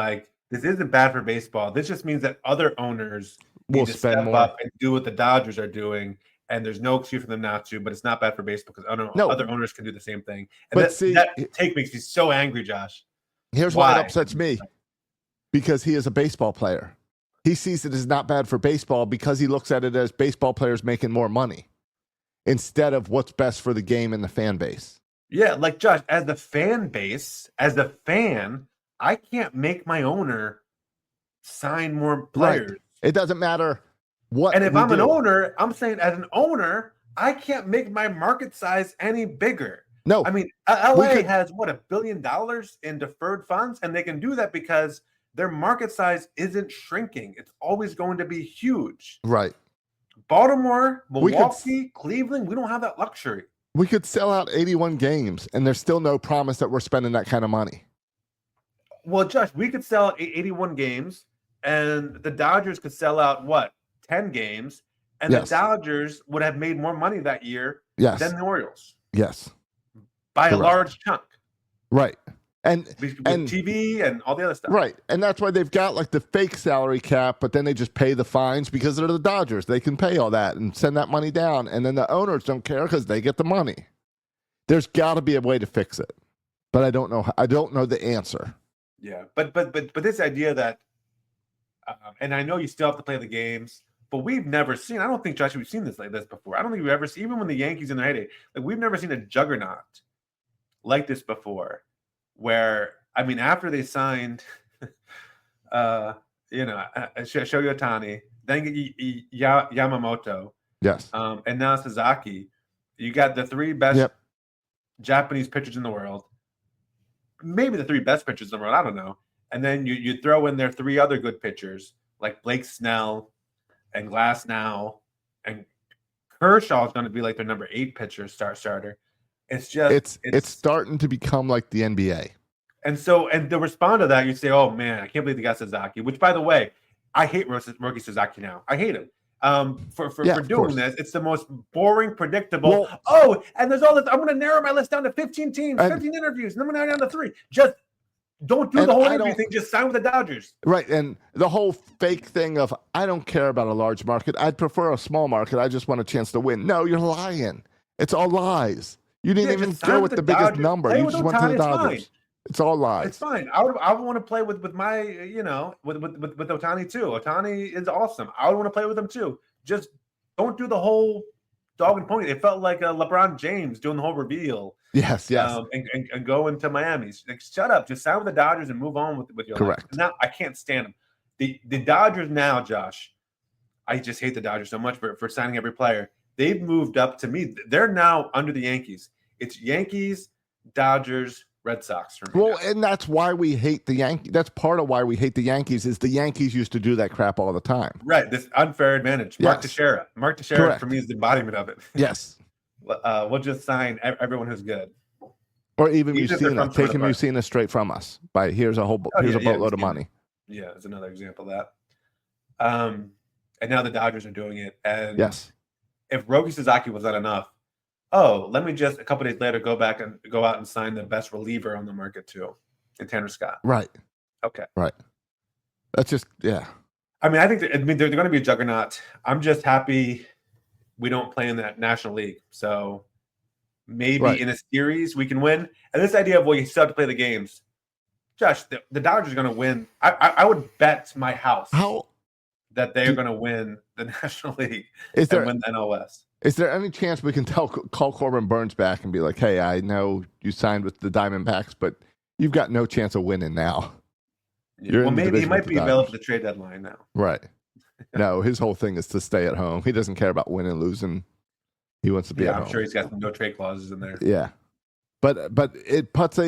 this isn't bad for baseball. This just means that other owners will need to spend step more up and do what the Dodgers are doing. And there's no excuse for them not to, but it's not bad for baseball because other owners can do the same thing. And that take makes me so angry, Josh. Here's why it upsets me. Because he is a baseball player. He sees it as not bad for baseball because he looks at it as baseball players making more money instead of what's best for the game and the fan base. Yeah, Josh, as the fan base, as the fan, I can't make my owner sign more players. Right. It doesn't matter what. And if I'm an owner, I'm saying as an owner, I can't make my market size any bigger. No. I mean, LA has $1 billion in deferred funds, and they can do that because their market size isn't shrinking. It's always going to be huge. Right. Baltimore, Milwaukee, Cleveland, we don't have that luxury. We could sell out 81 games, and there's still no promise that we're spending that kind of money. Well, Josh, we could sell out 81 games, and the Dodgers could sell out, 10 games, and the Dodgers would have made more money that year than the Orioles. Yes. By a large chunk. Right. And with and TV and all the other stuff. right, and that's why they've got like the fake salary cap, but then they just pay the fines because they're the Dodgers. They can pay all that and send that money down, and then the owners don't care because they get the money. There's got to be a way to fix it, but I don't know. I don't know the answer. Yeah, but this idea that, and I know you still have to play the games, but we've never seen. I don't think, Josh, we've seen this like this before. I don't think we've ever seen, even when the Yankees in their heyday, like we've never seen a juggernaut like this before. Where I mean, after they signed, Shohei Ohtani, then Yamamoto, Yes, and now Sasaki, you got the three best Japanese pitchers in the world, maybe the three best pitchers in the world. I don't know. And then you throw in their three other good pitchers like Blake Snell and Glasnow, and Kershaw is going to be like their number 8 pitcher, starter. It's just it's starting to become like the NBA. And to respond to that, you say, "Oh man, I can't believe they got Sasaki." Which, by the way, I hate Roki Sasaki now. I hate him for doing this. It's the most boring, predictable. And there's all this. I'm going to narrow my list down to 15 teams, 15 interviews, and then I'm going to down to 3. Just don't do the whole interview thing. Just sign with the Dodgers. Right, and the whole fake thing of I don't care about a large market. I'd prefer a small market. I just want a chance to win. No, you're lying. It's all lies. You didn't even go with the biggest number. You just went to the Dodgers. It's all lies. It's fine. I would want to play with my with Ohtani too. Ohtani is awesome. I would want to play with him too. Just don't do the whole dog and pony. It felt like LeBron James doing the whole reveal. Yes. And go into Miami. Like, shut up. Just sign with the Dodgers and move on with your life. Now I can't stand them. The Dodgers now, Josh. I just hate the Dodgers so much for signing every player. They've moved up to me. They're now under the Yankees. It's Yankees, Dodgers, Red Sox for me. Well, and that's why we hate the Yankees. That's part of why we hate the Yankees is the Yankees used to do that crap all the time. Right. This unfair advantage. Mark Teixeira. Mark Teixeira for me is the embodiment of it. Yes. We'll just sign everyone who's good. Or even Musina. Taking Musina straight from us. Here's a boatload of money. Yeah, it's another example of that. And now the Dodgers are doing it. And if Roki Sasaki was not enough, let me just a couple days later go out and sign the best reliever on the market too, in Tanner Scott. Right. Okay. Right. That's just I mean, I think they're going to be a juggernaut. I'm just happy we don't play in that National League. So maybe in a series we can win. And this idea of you still have to play the games, Josh, the Dodgers are going to win. I would bet my house that they're going to win the National League and win the NL West. Is there any chance we can call Corbin Burns back and be like, hey, I know you signed with the Diamondbacks, but you've got no chance of winning now. Well, maybe he might be available for the trade deadline now. Right. No, his whole thing is to stay at home. He doesn't care about winning, losing. He wants to be at home. I'm sure he's got some no trade clauses in there. Yeah. But it puts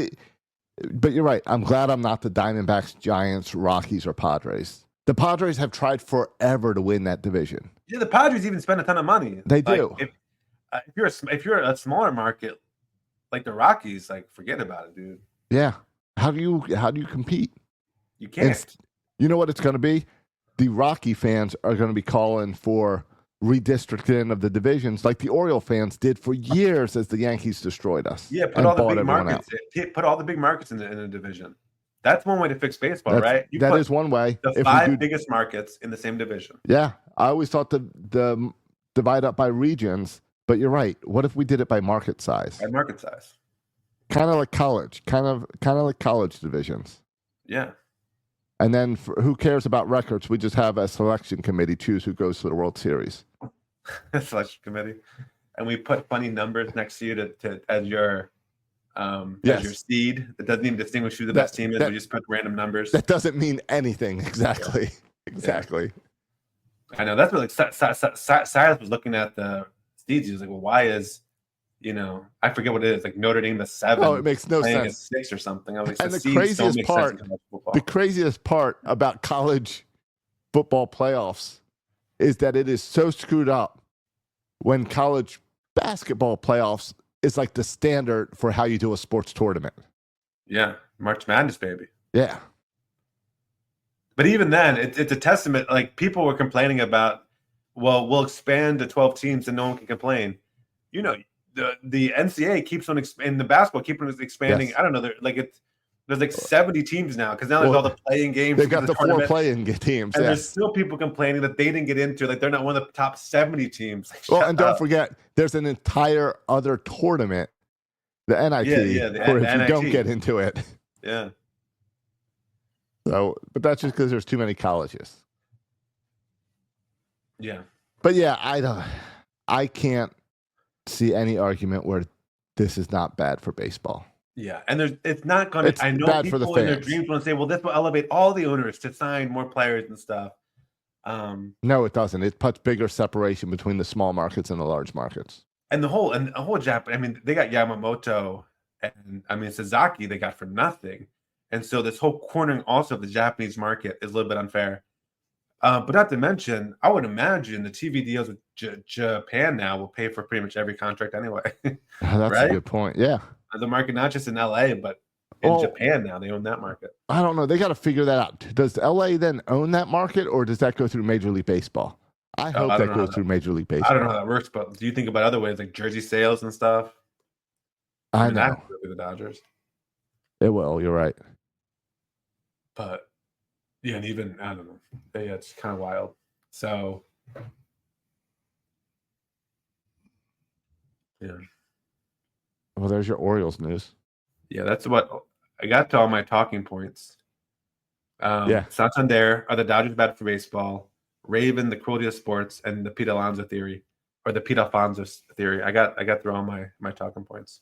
but you're right. I'm glad I'm not the Diamondbacks, Giants, Rockies, or Padres. The Padres have tried forever to win that division. Yeah, the Padres even spend a ton of money. They do. If you're a smaller market like the Rockies, forget about it, dude. Yeah. How do you compete? You can't. You know what it's going to be? The Rocky fans are going to be calling for redistricting of the divisions like the Oriole fans did for years as the Yankees destroyed us. Yeah, put all the big markets in the division. That's one way to fix baseball, right? That is one way. The 5 biggest markets in the same division. Yeah. I always thought the divide up by regions, but you're right. What if we did it by market size? By market size. Kind of like college. Kind of like college divisions. Yeah. And then who cares about records? We just have a selection committee choose who goes to the World Series. Selection committee. And we put funny numbers next to you as your seed. That doesn't even distinguish who the best team is. We just put random numbers. That doesn't mean anything. Exactly. Yeah. Exactly. I know. That's what Silas was looking at the seeds. He was like, well, why is, I forget what it is. Like Notre Dame the 7. Oh, it makes no sense. 6 or something. I was and the craziest part about college football playoffs is that it is so screwed up when college basketball playoffs is like the standard for how you do a sports tournament. Yeah. March Madness, baby. Yeah. But even then, it's a testament. Like people were complaining about, well, we'll expand to 12 teams and no one can complain. The NCAA keeps on in the basketball keeping on expanding. Yes. I don't know. There's like 70 teams now because now there's Well, all the playing games. They've got the 4 tournament. playing teams. And Yeah. there's still people complaining that they didn't get into. Like they're not one of the top 70 teams. Like, Well, shut and don't up. forget, there's an entire other tournament, the NIT, the where if you NIT. don't get into it. Yeah. So, but that's just because there's too many colleges. Yeah. But yeah, I can't see any argument where this is not bad for baseball. Yeah, and it's not going It's to. I know bad for the people in their fans. dreams want to say, "Well, this will elevate all the owners to sign more players and stuff." No, it doesn't. It puts bigger separation between the small markets and the large markets. And the whole Japan. I mean, they got Yamamoto and Sasaki. They got for nothing, and so this whole cornering also of the Japanese market is a little bit unfair. But not to mention, I would imagine the TV deals with Japan now will pay for pretty much every contract anyway. That's right? a good point. Yeah. The market, not just in LA, but in Japan now, they own that market. I don't know. They got to figure that out. Does LA then own that market, or does that go through Major League Baseball? I hope that goes through Major League Baseball. I don't know how that works, but do you think about other ways like jersey sales and stuff? I know. That would be the Dodgers. It will. You're right. But yeah, and even I don't know. Yeah, it's kind of wild. So yeah. Well, there's your Orioles news. Yeah, that's what I got to all my talking points. Santander are the Dodgers bad for baseball. Raven, the cruelty of sports, and the Pete Alonso theory, or the Pete Alfonso theory. I got through all my talking points.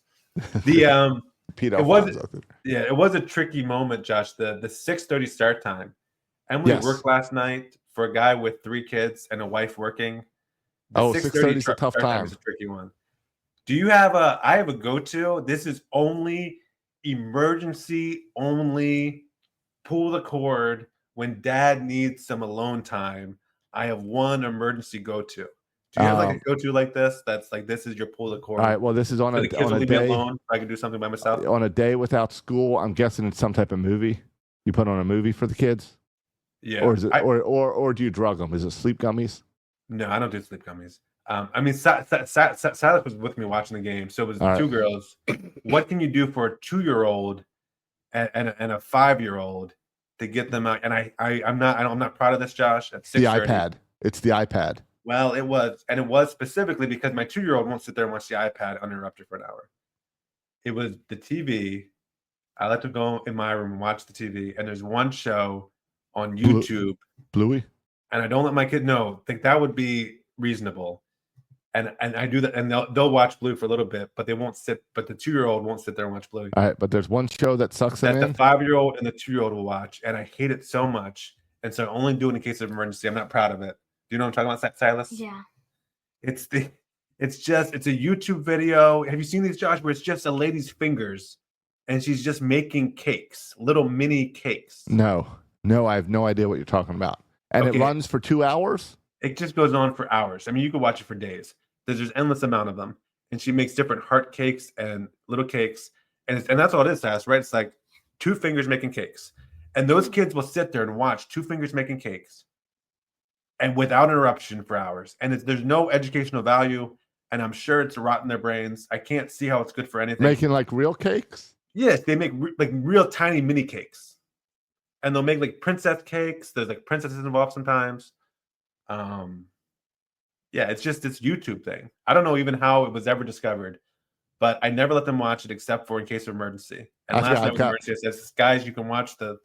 The Pete Alfonso. It was a tricky moment, Josh. The 6:30 start time. Emily worked last night for a guy with 3 kids and a wife working. 6:30 is a tough time. It's a tricky one. Do you have I have a go-to. This is only emergency only. Pull the cord when dad needs some alone time. I have one emergency go-to. Do you have like a go-to like this? That's like this is your pull the cord. All right. Well, this is on a day. Alone, so I can do something by myself. On a day without school, I'm guessing it's some type of movie. You put on a movie for the kids. Yeah. Or is it or do you drug them? Is it sleep gummies? No, I don't do sleep gummies. Silas was with me watching the game, so it was 2 girls. What can you do for a 2-year-old and a 5-year-old to get them out? And I'm not proud of this, Josh. At 6:30. The iPad. It's the iPad. Well, it was specifically because my 2-year-old won't sit there and watch the iPad uninterrupted for an hour. It was the TV. I like to go in my room and watch the TV, and there's one show on YouTube. Bluey? And I don't let my kid know. Think that would be reasonable. And I do that, and they'll watch Blue for a little bit, but they won't sit. But the 2-year-old won't sit there and watch Blue. All right, but there's one show that sucks them in. The 5-year-old and the 2-year-old will watch, and I hate it so much. And so I only do it in case of emergency. I'm not proud of it. Do you know what I'm talking about, Silas? Yeah. It's a YouTube video. Have you seen these, Josh? Where it's just a lady's fingers, and she's just making cakes, little mini cakes. No, I have no idea what you're talking about. And it runs for 2 hours. It just goes on for hours. I mean, you could watch it for days. There's endless amount of them, and she makes different heart cakes and little cakes, and that's all it is, Sass, right? It's like 2 fingers making cakes, and those kids will sit there and watch 2 fingers making cakes, and without interruption for hours. And there's no educational value, and I'm sure it's rotting their brains. I can't see how it's good for anything. Making like real cakes? Yes, they make like real tiny mini cakes, and they'll make like princess cakes. There's like princesses involved sometimes. Yeah, it's YouTube thing. I don't know even how it was ever discovered, but I never let them watch it except for in case of emergency. And last night emergency, I said, guys, you can watch the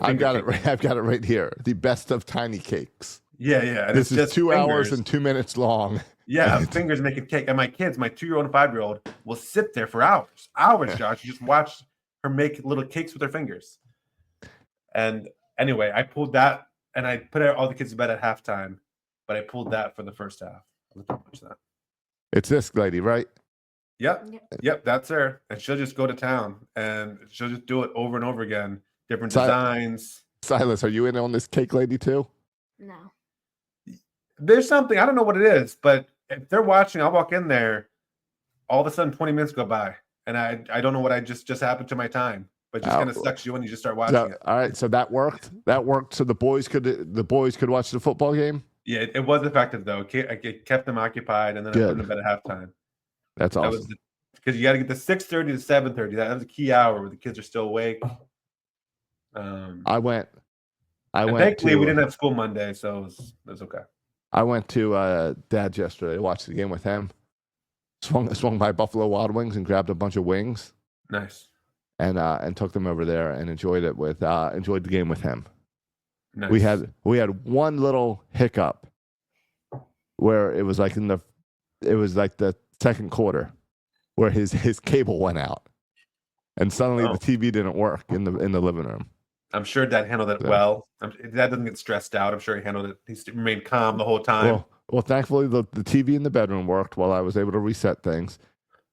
I've got it right here. The best of tiny cakes. Yeah. And this is 2 hours and 2 minutes long. Yeah, fingers making cake. And my kids, my 2-year-old and 5-year-old, will sit there for hours. Hours, Josh. You just watch her make little cakes with her fingers. And anyway, I pulled that, and I put all the kids to bed at halftime. But I pulled that for the first half. I looked at that. It's this lady, right? Yep, that's her. And she'll just go to town, and she'll just do it over and over again. Different designs. Silas, are you in on this cake lady too? No. There's something, I don't know what it is, but if they're watching, I'll walk in there, all of a sudden 20 minutes go by, and I don't know what I just happened to my time. But just kind of sucks you in. You just start watching it. All right, so that worked. So the boys could watch the football game. Yeah, it was effective though. It kept them occupied, and then I put them to bed at halftime. That's awesome. Because you got to get the 6:30 to 7:30. That was a key hour where the kids are still awake. I went thankfully, we to didn't have school Monday, so it was okay. I went to Dad's yesterday. Watched the game with him. Swung by Buffalo Wild Wings and grabbed a bunch of wings Nice. and took them over there and enjoyed the game with him. Nice. We had one little hiccup where it was like the second quarter where his cable went out and suddenly the TV didn't work in the living room. I'm sure Dad handled it well. Dad doesn't get stressed out. I'm sure he handled it. He remained calm the whole time. Well, thankfully the TV in the bedroom worked while I was able to reset things.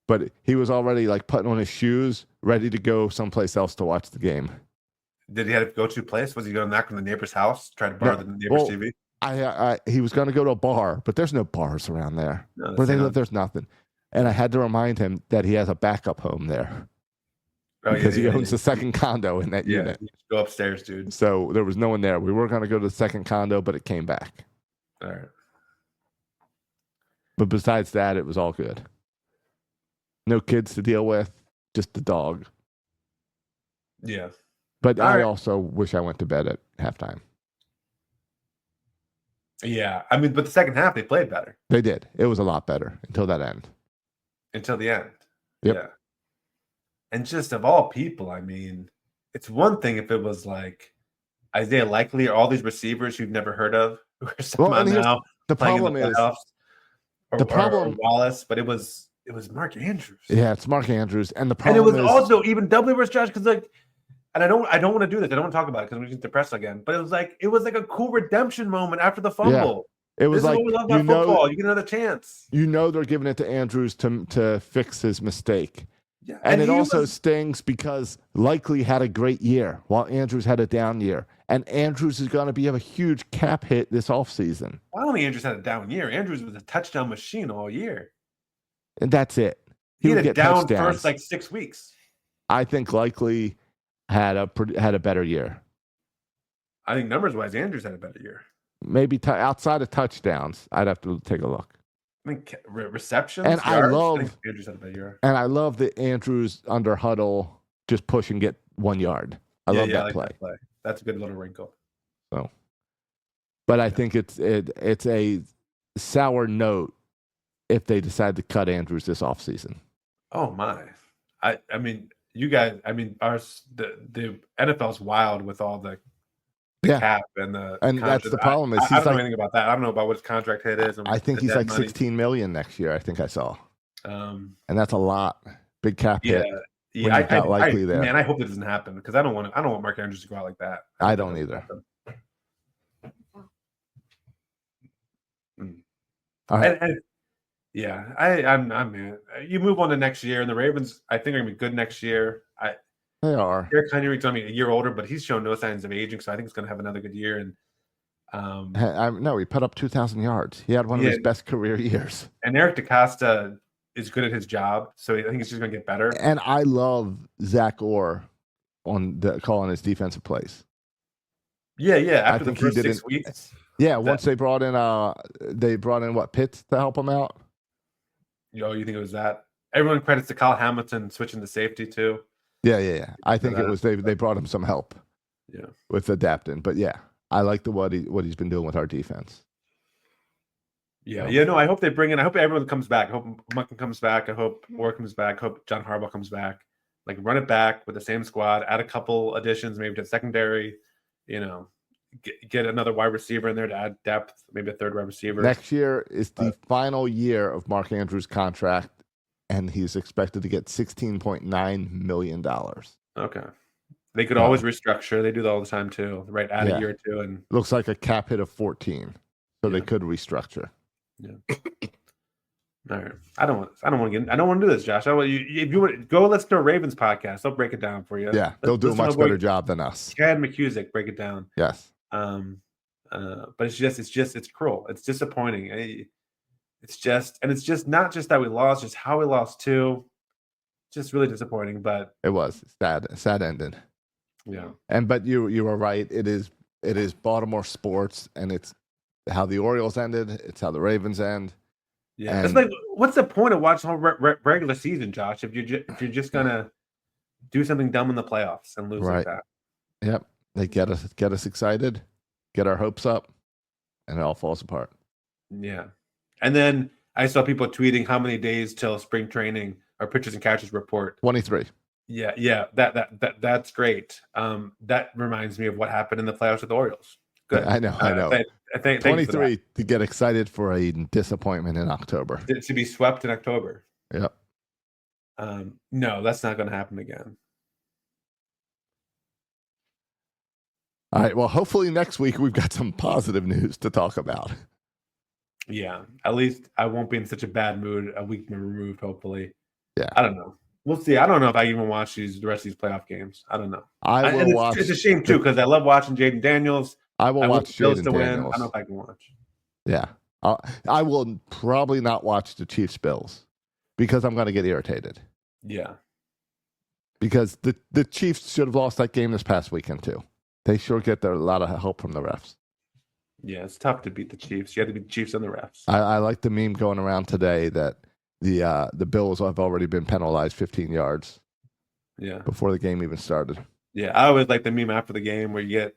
But he was already like putting on his shoes, ready to go someplace else to watch the game. Did he have to go to a place? Was he going to knock on the neighbor's house, try to borrow the neighbor's TV? He was going to go to a bar, but there's no bars around there. No, where they live, there's nothing. And I had to remind him that he has a backup home there. Because he owns the second condo in that unit. You go upstairs, dude. So there was no one there. We were going to go to the second condo, but it came back. All right. But besides that, it was all good. No kids to deal with, just the dog. Yeah. But I also wish I went to bed at halftime. Yeah. I mean, but the second half, they played better. They did. It was a lot better until that end. Until the end. Yep. Yeah. And just of all people, I mean, it's one thing if it was like Isaiah Likely or all these receivers you've never heard of who are somehow now the playing problem in the playoffs. Or Wallace, but it was Mark Andrews. Yeah, it's Mark Andrews, and the problem and it was also even doubly worse, Josh, because like, and I don't want to do this. I don't want to talk about it because we get depressed again. But it was like a cool redemption moment after the fumble. Yeah. It was this is what we love about football. You get another chance. They're giving it to Andrews to fix his mistake. Yeah. And it also stings because Likely had a great year while Andrews had a down year. And Andrews is going to be a huge cap hit this offseason. Not only Andrews had a down year, Andrews was a touchdown machine all year. And that's it. He had a down first 6 weeks. I think Likely had a better year. I think numbers-wise, Andrews had a better year. Maybe outside of touchdowns, I'd have to take a look. I mean, receptions. And yards, I think Andrews had a better year. And I love that Andrews under huddle just push and get 1 yard. I love that play. That's a good little wrinkle. So, but I think it's a sour note if they decide to cut Andrews this offseason. Oh my! I mean, you guys. I mean, the NFL's wild with all the cap and that's the problem. I don't know anything about that. I don't know about what his contract hit is. I think he's like $16 million next year. I think I saw. And that's a lot. Big cap hit. Yeah, Likely there. Man, I hope it doesn't happen because I don't want Mark Andrews to go out like that. I don't either. All right. I'm man. You move on to next year, and the Ravens, I think, are gonna be good next year. They are. Derrick Henry's only a year older, but he's shown no signs of aging, so I think he's gonna have another good year. And no, he put up 2,000 yards. He had one of his best career years. And Eric DeCosta is good at his job, so I think he's just gonna get better. And I love Zach Orr calling his defensive plays. Yeah. After the first 6 weeks. Yeah, once they brought in what, Pitts to help him out? You think it was that? Everyone credits to Kyle Hamilton switching to safety too. Yeah. I think it was they brought him some help. Yeah. With adapting. But yeah, I like what he's been doing with our defense. Yeah. No, I hope they bring in. I hope everyone comes back. I hope Munkin comes back. I hope Orr comes back. I hope John Harbaugh comes back. Like run it back with the same squad. Add a couple additions, maybe to secondary. Get another wide receiver in there to add depth. Maybe a third wide receiver. Next year is the final year of Mark Andrews' contract, and he's expected to get $16.9 million. Okay. They could always restructure. They do that all the time too. Right, add a year or two, and looks like a cap hit of 14, so they could restructure. Yeah. All right. I don't want to do this, Josh. If you want to go, let's do a Ravens podcast. They'll break it down for you. Yeah, they'll do a much better job than us. Chad McCusick break it down. Yes. But it's cruel. It's disappointing. It's just not just that we lost, just how we lost too. Just really disappointing. But it was sad ending. Yeah. But you were right. It is Baltimore sports, and it's how the Orioles ended. It's how the Ravens end. Yeah. It's like, what's the point of watching the whole regular season, Josh? If you're just gonna do something dumb in the playoffs and lose like that. Yep. They get us excited, get our hopes up, and it all falls apart. Yeah. And then I saw people tweeting how many days till spring training or pitchers and catchers report. 23. Yeah. That's great. That reminds me of what happened in the playoffs with the Orioles. Good. I know. Thank 23 to get excited for a disappointment in October. To be swept in October. Yep. No, that's not going to happen again. All right. Well, hopefully next week we've got some positive news to talk about. Yeah. At least I won't be in such a bad mood a week removed, hopefully. Yeah. I don't know. We'll see. I don't know if I even watch the rest of these playoff games. I don't know. I will watch. It's a shame, too, because I love watching Jaden Daniels. I will watch Jaden to win. Daniels. I don't know if I can watch. Yeah. I will probably not watch the Chiefs-Bills because I'm going to get irritated. Yeah. Because the Chiefs should have lost that game this past weekend, too. They sure get a lot of help from the refs. Yeah, it's tough to beat the Chiefs. You have to beat the Chiefs and the refs. I like the meme going around today that the Bills have already been penalized 15 yards before the game even started. Yeah, I always like the meme after the game where you get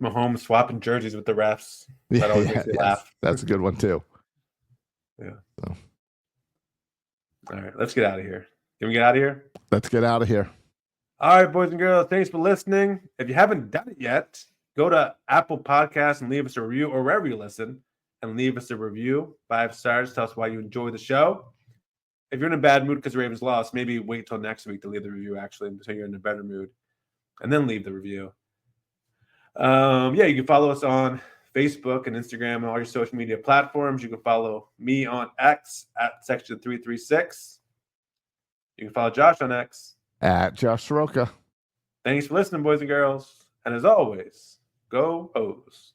Mahomes swapping jerseys with the refs. That always makes me laugh. That's a good one, too. Yeah. So. All right, let's get out of here. Can we get out of here? Let's get out of here. All right, boys and girls, thanks for listening. If you haven't done it yet, go to Apple Podcasts and leave us a review, or wherever you listen, and leave us a review. 5 stars. Tell us why you enjoy the show. If you're in a bad mood because the Ravens lost, maybe wait till next week to leave the review, actually, until you're in a better mood, and then leave the review. You can follow us on Facebook and Instagram and all your social media platforms. You can follow me on X at Section 336. You can follow Josh on X At Josh Soroka. Thanks for listening, boys and girls. And as always, go O's.